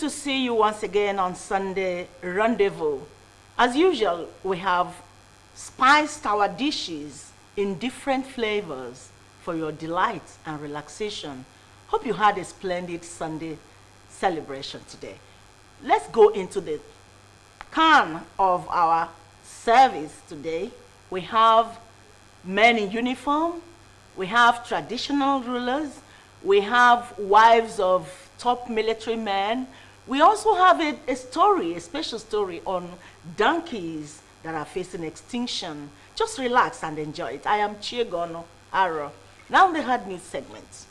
to see you once again on Sunday Rendezvous. As usual, we have spiced our dishes in different flavors for your delight and relaxation. Hope you had a splendid Sunday celebration today. Let's go into the can of our service today. We have men in uniform, we have traditional rulers, we have wives of top military men. We also have a special story on donkeys that are facing extinction. Just relax and enjoy it. I am Chiegono Aro. Now the hard news segment.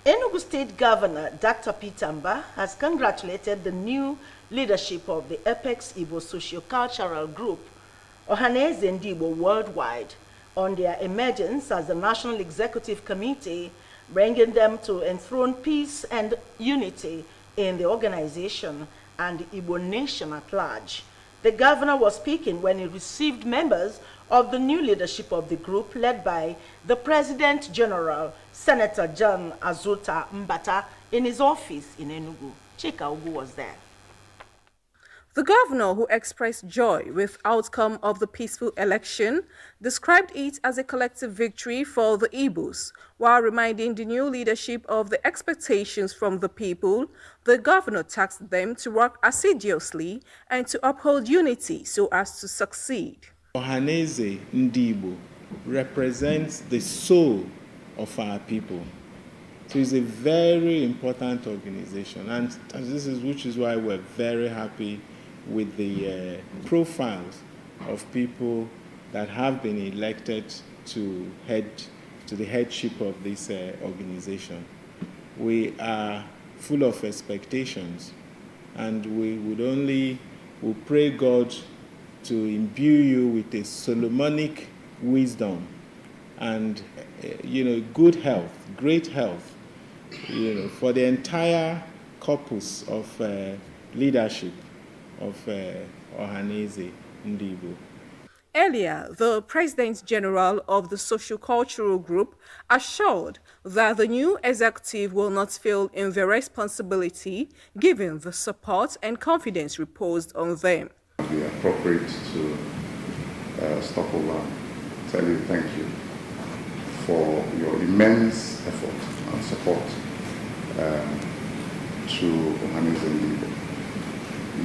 Enugu State Governor Dr. Peter Mba has congratulated the new leadership of the Apex Igbo socio-cultural group, Ohaneze Ndigbo Worldwide, on their emergence as the National Executive Committee, bringing them to enthrone peace and unity in the organization and the Igbo nation at large. The governor was speaking when he received members of the new leadership of the group led by the President General, Senator John Azuta Mbata, in his office in Enugu. Chika Ugu was there. The governor, who expressed joy with outcome of the peaceful election, described it as a collective victory for the Igbos, while reminding the new leadership of the expectations from the people. The governor tasked them to work assiduously and to uphold unity so as to succeed. Ohaneze Ndigbo represents the soul of our people. So it's a very important organization, and which is why we're very happy with the profiles of people that have been elected to the headship of this organization. We are full of expectations, and we pray God to imbue you with a Solomonic wisdom and good health, great health, for the entire corpus of leadership of Ohaneze Ndigbo. Earlier, the President General of the Socio-Cultural Group assured that the new executive will not fail in their responsibility, given the support and confidence reposed on them. It would be appropriate to stop over and tell you thank you for your immense effort and support to Ohaneze Ndigbo.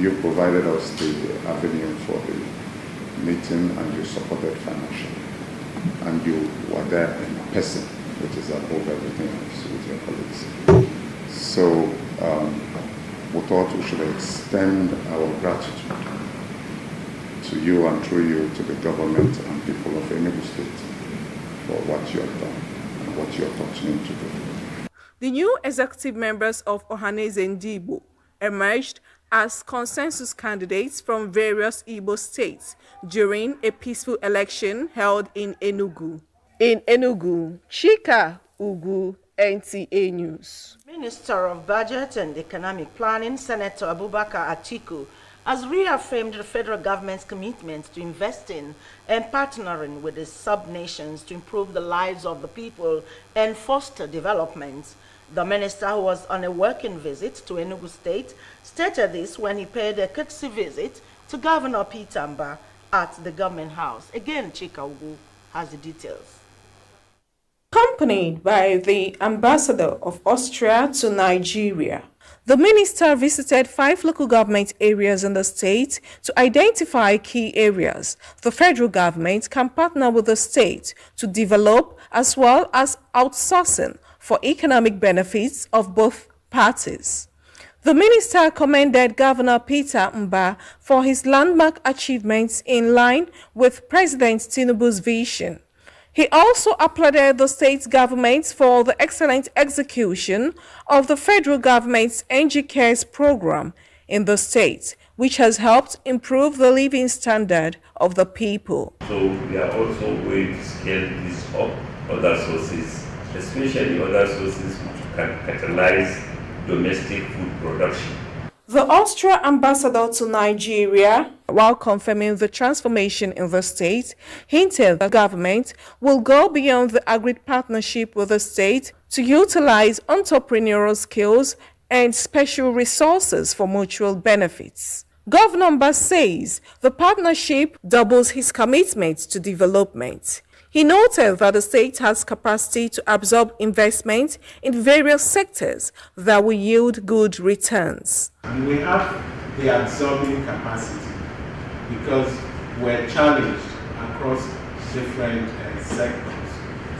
You provided us the avenue for the meeting, and you supported financially. And you were there in person, which is above everything else, with your colleagues. So we thought we should extend our gratitude to you and through you to the government and people of Enugu State for what you have done and what you are continuing to do. The new executive members of Ohaneze Ndigbo emerged as consensus candidates from various Igbo states during a peaceful election held in Enugu. In Enugu, Chika Ugu, NTA News. Minister of Budget and Economic Planning, Senator Abubakar Atiku, has reaffirmed the federal government's commitment to investing and partnering with the sub-nations to improve the lives of the people and foster development. The minister, who was on a working visit to Enugu State, stated this when he paid a courtesy visit to Governor Peter Mba at the government house. Again, Chika Ugu has the details. Accompanied by the ambassador of Austria to Nigeria, the minister visited 5 local government areas in the state to identify key areas the federal government can partner with the state to develop, as well as outsourcing for economic benefits of both parties. The minister commended Governor Peter Mba for his landmark achievements in line with President Tinubu's vision. He also applauded the state government for the excellent execution of the federal government's NG Cares program in the state, which has helped improve the living standard of the people. So we are also going to scale this up, other sources, especially other sources which can catalyze domestic food production. The Austria ambassador to Nigeria, while confirming the transformation in the state, hinted the government will go beyond the agreed partnership with the state to utilize entrepreneurial skills and special resources for mutual benefits. Governor Mba says the partnership doubles his commitment to development. He noted that the state has capacity to absorb investment in various sectors that will yield good returns. And we have the absorbing capacity because we're challenged across different sectors.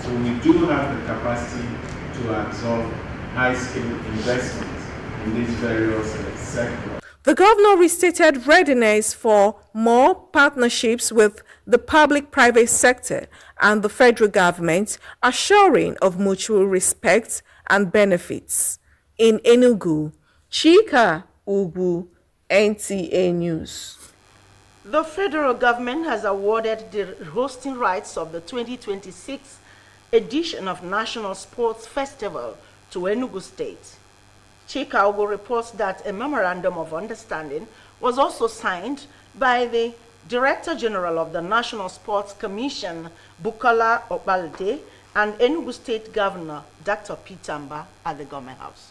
So we do have the capacity to absorb high-scale investments in these various sectors. The governor restated readiness for more partnerships with the public-private sector and the federal government, assuring of mutual respect and benefits. In Enugu, Chika Ugwu, NTA News. The federal government has awarded the hosting rights of the 2026 edition of National Sports Festival to Enugu State. Chika Ugwu reports that a memorandum of understanding was also signed by the Director General of the National Sports Commission, Bukola Obalde, and Enugu State Governor, Dr. Peter Mba, at the Government House.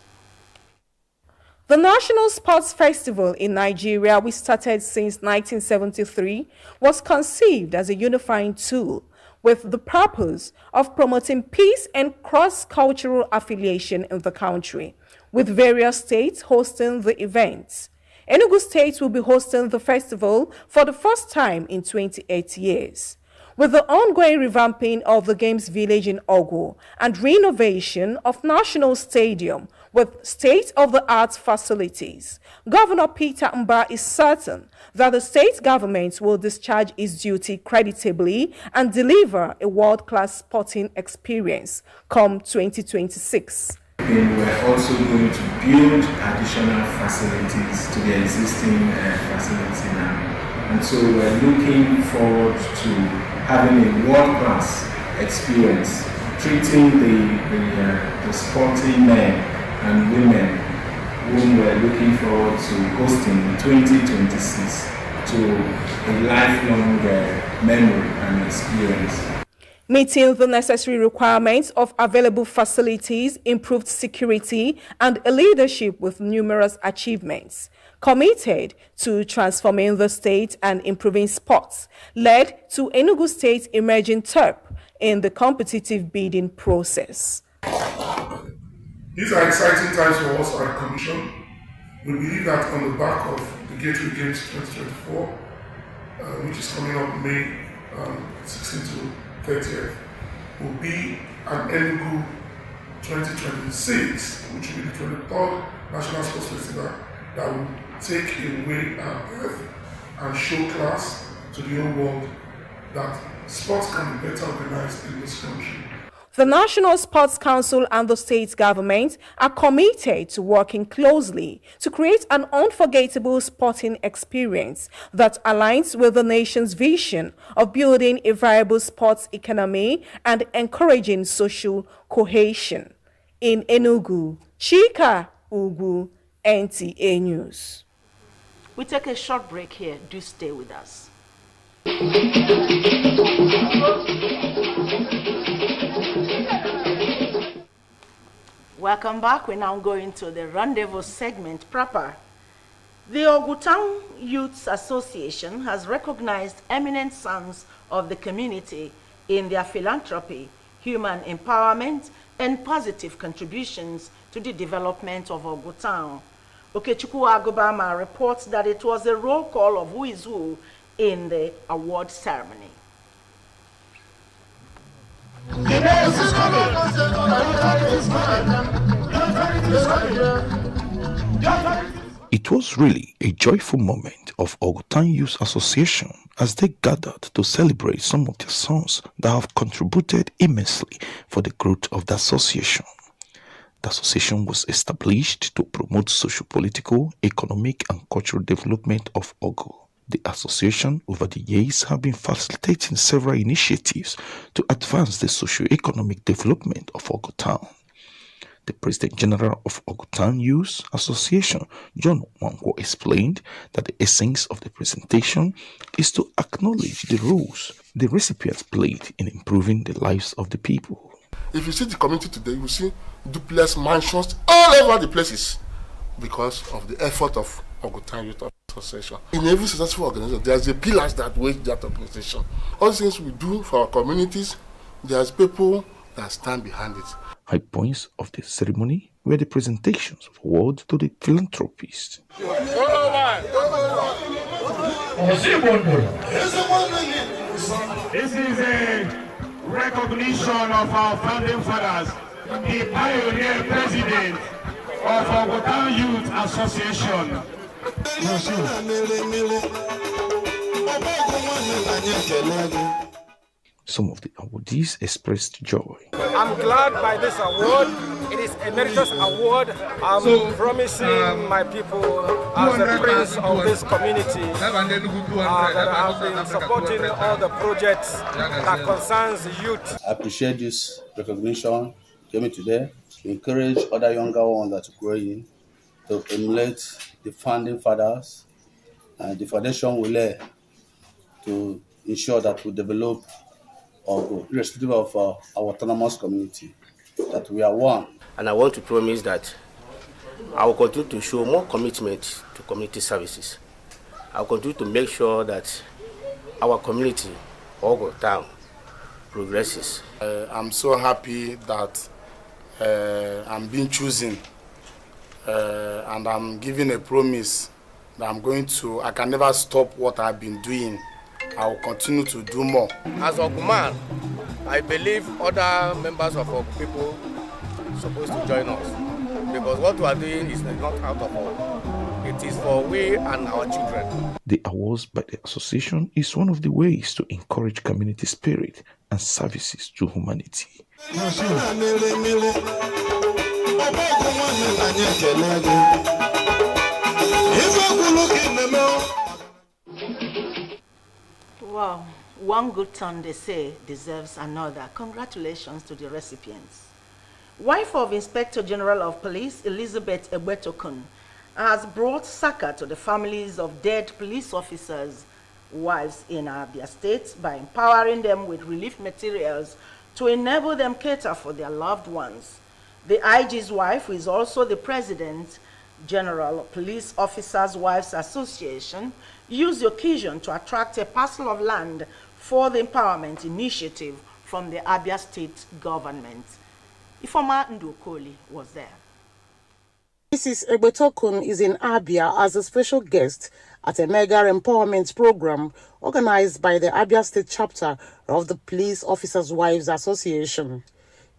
The National Sports Festival in Nigeria, which started since 1973, was conceived as a unifying tool with the purpose of promoting peace and cross-cultural affiliation in the country, with various states hosting the events. Enugu State will be hosting the festival for the first time in 28 years. With the ongoing revamping of the Games Village in Ogu and renovation of National Stadium with state-of-the-art facilities, Governor Peter Mba is certain that the state government will discharge its duty creditably and deliver a world-class sporting experience come 2026. We're also going to build additional facilities to the existing facility now. And so we're looking forward to having a world-class experience, treating the sporting men and women whom we're looking forward to hosting in 2026 to a lifelong memory and experience. Meeting the necessary requirements of available facilities, improved security, and a leadership with numerous achievements, committed to transforming the state and improving sports, led to Enugu State emerging top in the competitive bidding process. These are exciting times for us at the Commission. We believe that on the back of the Gateway Games 2024, which is coming up May 16 to 30th, will be an Enugu 2026, which will be the 23rd National Sports Festival that will take away our breath and show class to the whole world that sports can be better organized in this country. The National Sports Council and the state government are committed to working closely to create an unforgettable sporting experience that aligns with the nation's vision of building a viable sports economy and encouraging social cohesion. In Enugu, Chika Ugwu, NTA News. We take a short break here. Do stay with us. Welcome back. We're now going to the Rendezvous segment proper. The Ogu Town Youth Association has recognized eminent sons of the community in their philanthropy, human empowerment, and positive contributions to the development of Ogu Town. Okechukwu Agobama reports that it was a roll call of who is who in the award ceremony. It was really a joyful moment of Ogu Town Youth Association as they gathered to celebrate some of their sons that have contributed immensely for the growth of the association. The association was established to promote socio-political, economic, and cultural development of Ogu. The association over the years have been facilitating several initiatives to advance the socio-economic development of Ogu Town. The President General of Ogu Town Youth Association, John Wanko, explained that the essence of the presentation is to acknowledge the roles the recipients played in improving the lives of the people. If you see the community today, you will see duplex mansions all over the places. because of the effort of Ogutan Youth Association. In every successful organization, there's a pillars that wage that organization. All the things we do for our communities, there's people that stand behind it. High points of the ceremony were the presentations of awards to the philanthropists. This is a recognition of our founding fathers, the pioneer president of Ogutan Youth Association. Some of the awardees expressed joy. I'm glad by this award. It is a meritorious award. I'm promising my people as a prince of this community that I have been supporting all the projects that concerns youth. I appreciate this recognition given today to encourage other younger ones that are growing to emulate the founding fathers and the foundation we lay to ensure that we develop or irrespective of our autonomous community, that we are one. And I want to promise that I will continue to show more commitment to community services. I will continue to make sure that our community, Ogo Town, progresses. I'm so happy that I'm being chosen and I'm giving a promise that I can never stop what I've been doing. I will continue to do more. As Oguman, I believe other members of our people are supposed to join us, because what we are doing is not out of all. It is for we and our children. The awards by the association is one of the ways to encourage community spirit and services to humanity. Wow, one good turn, they say, deserves another. Congratulations to the recipients. Wife of Inspector General of Police, Elizabeth Ebetokun, has brought succor to the families of dead police officers' wives in Abia State by empowering them with relief materials to enable them cater for their loved ones. The IG's wife, who is also the President General Police Officers' Wives Association, used the occasion to attract a parcel of land for the empowerment initiative from the Abia State government. Ifoma Ndukoli was there. Mrs. Ebetokun is in Abia as a special guest at a mega empowerment program organized by the Abia State chapter of the Police Officers' Wives Association.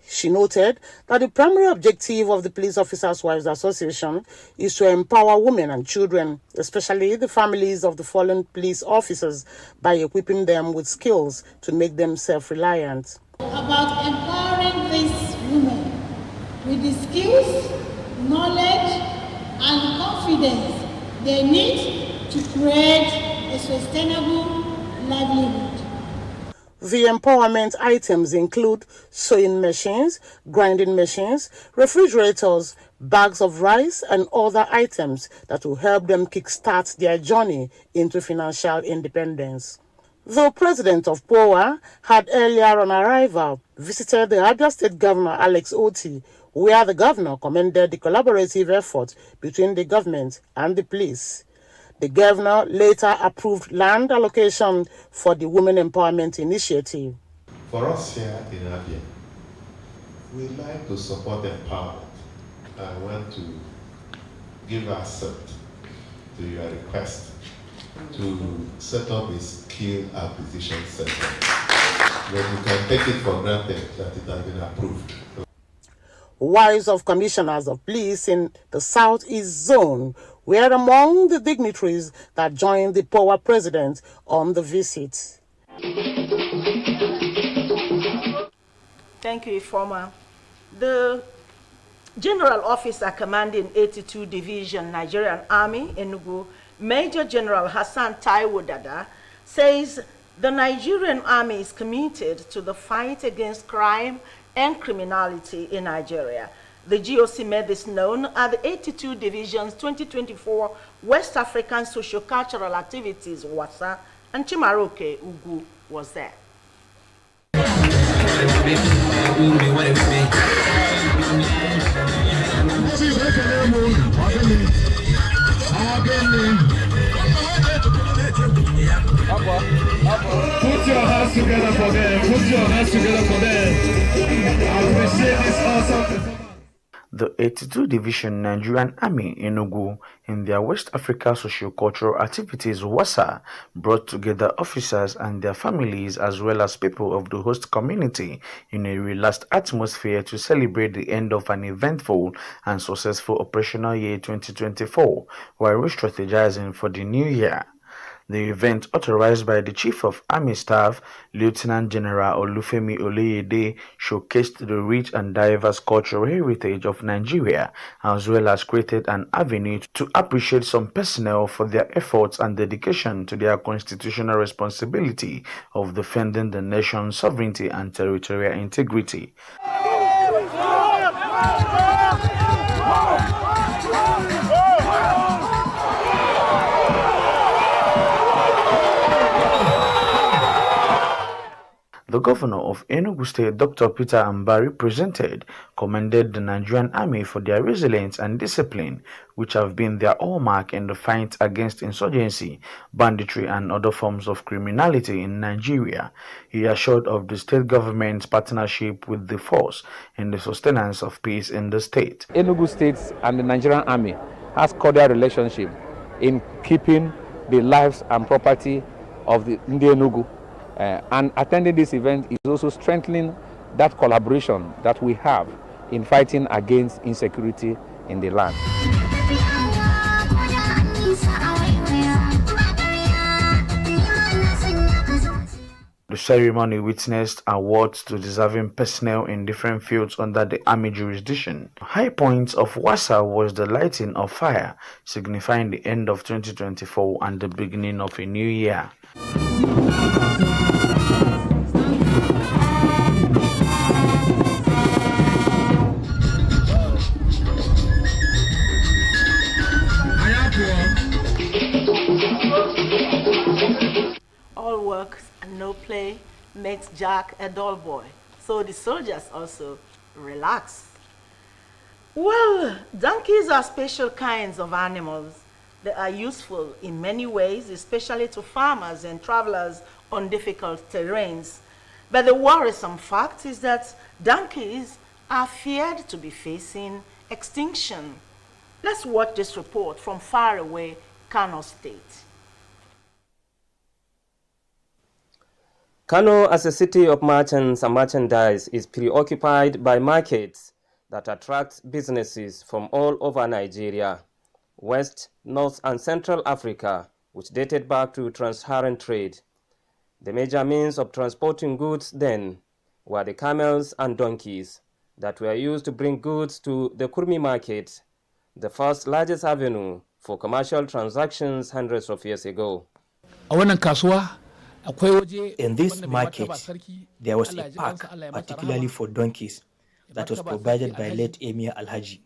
She noted that the primary objective of the Police Officers' Wives Association is to empower women and children, especially the families of the fallen police officers, by equipping them with skills to make them self-reliant. About empowering these women with the skills, knowledge, and confidence they need to create a sustainable livelihood. The empowerment items include sewing machines, grinding machines, refrigerators, bags of rice, and other items that will help them kickstart their journey into financial independence. The president of POA had earlier on arrival visited the Abia State Governor Alex Oti, where the governor commended the collaborative effort between the government and the police. The governor later approved land allocation for the Women Empowerment Initiative. For us here in Abia, we like to support empowerment. I want to give assent to your request to set up a skill acquisition center. But you can take it for granted that it has been approved. Wives of commissioners of police in the Southeast Zone were among the dignitaries that joined the POA president on the visit. Thank you, Ifoma. The General Officer commanding 82 Division Nigerian Army, Enugu, Major General Hassan Taiwo Dada, says the Nigerian Army is committed to the fight against crime and criminality in Nigeria. The GOC made this known at the 82 Division's 2024 West African Socio-Cultural Activities, WASA, and Chimaroke Ugu was there. Put your hands together for them. Put your hands together for them. I appreciate this awesome performance. The 82 Division Nigerian Army Enugu, in their West Africa socio-cultural activities WASA, brought together officers and their families as well as people of the host community in a relaxed atmosphere to celebrate the end of an eventful and successful operational year 2024 while re-strategizing for the new year. The event, authorized by the Chief of Army Staff, Lieutenant General Olufemi Oluyede, showcased the rich and diverse cultural heritage of Nigeria, as well as created an avenue to appreciate some personnel for their efforts and dedication to their constitutional responsibility of defending the nation's sovereignty and territorial integrity. The governor of Enugu State, Dr. Peter Ambari, commended the Nigerian Army for their resilience and discipline, which have been their hallmark in the fight against insurgency, banditry, and other forms of criminality in Nigeria. He assured of the state government's partnership with the force in the sustenance of peace in the state. Enugu State and the Nigerian Army has cordial relationship in keeping the lives and property of the Enugu. And attending this event is also strengthening that collaboration that we have in fighting against insecurity in the land. The ceremony witnessed awards to deserving personnel in different fields under the Army jurisdiction. High points of WASA was the lighting of fire, signifying the end of 2024 and the beginning of a new year. All work and no play makes Jack a dull boy. So the soldiers also relax. Well, donkeys are special kinds of animals. They are useful in many ways, especially to farmers and travelers on difficult terrains. But the worrisome fact is that donkeys are feared to be facing extinction. Let's watch this report from faraway Kano State. Kano, as a city of merchants and merchandise, is preoccupied by markets that attract businesses from all over Nigeria, West, North, and Central Africa, which dated back to trans-Saharan trade. The major means of transporting goods then were the camels and donkeys that were used to bring goods to the Kurmi market, the first largest avenue for commercial transactions hundreds of years ago. In this market, there was a park particularly for donkeys that was provided by late Emir Alhaji.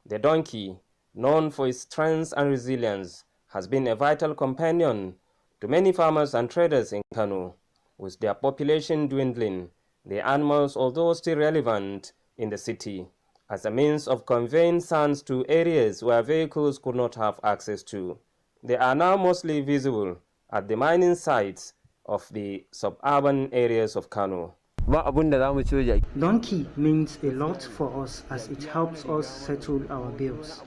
The donkey, known for its strength and resilience, has been a vital companion to many farmers and traders in Kano. With their population dwindling, the animals, although still relevant in the city, as a means of conveying sands to areas where vehicles could not have access to. They are now mostly visible at the mining sites of the suburban areas of Kano. Donkey means a lot for us as it helps us settle our bills.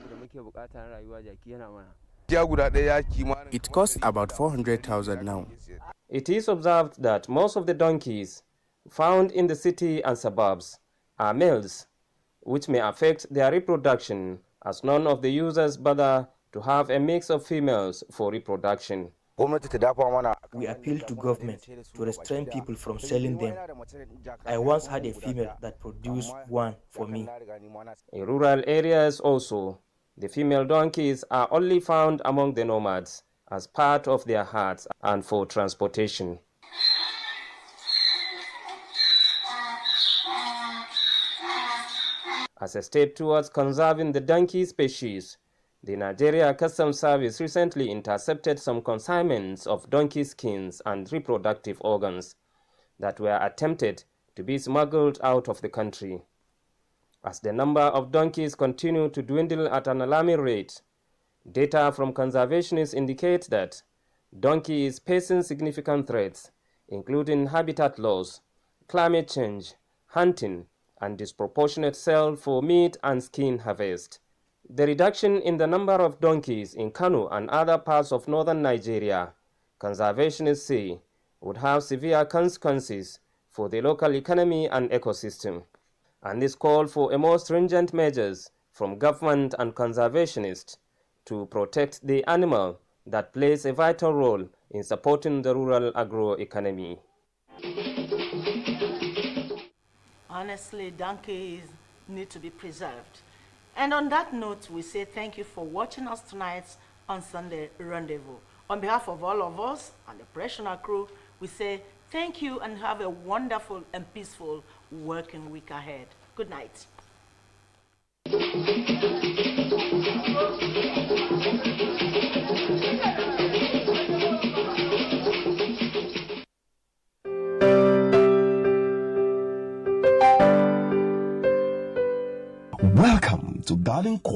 It costs about 400,000 now. It is observed that most of the donkeys found in the city and suburbs are males, which may affect their reproduction as none of the users bother to have a mix of females for reproduction. We appeal to government to restrain people from selling them. I once had a female that produced one for me. In rural areas also, the female donkeys are only found among the nomads as part of their herds and for transportation. As a step towards conserving the donkey species, the Nigeria Customs Service recently intercepted some consignments of donkey skins and reproductive organs that were attempted to be smuggled out of the country. as the number of donkeys continue to dwindle at an alarming rate. Data from conservationists indicate that donkey is facing significant threats, including habitat loss, climate change, hunting, and disproportionate sale for meat and skin harvest. The reduction in the number of donkeys in Kano and other parts of northern Nigeria, conservationists say, would have severe consequences for the local economy and ecosystem. And this call for a more stringent measures from government and conservationists to protect the animal that plays a vital role in supporting the rural agroeconomy. Honestly, donkeys need to be preserved. And on that note, we say thank you for watching us tonight on Sunday Rendezvous. On behalf of all of us and the professional crew, we say thank you and have a wonderful and peaceful working week ahead. Good night. Welcome to Garden Court.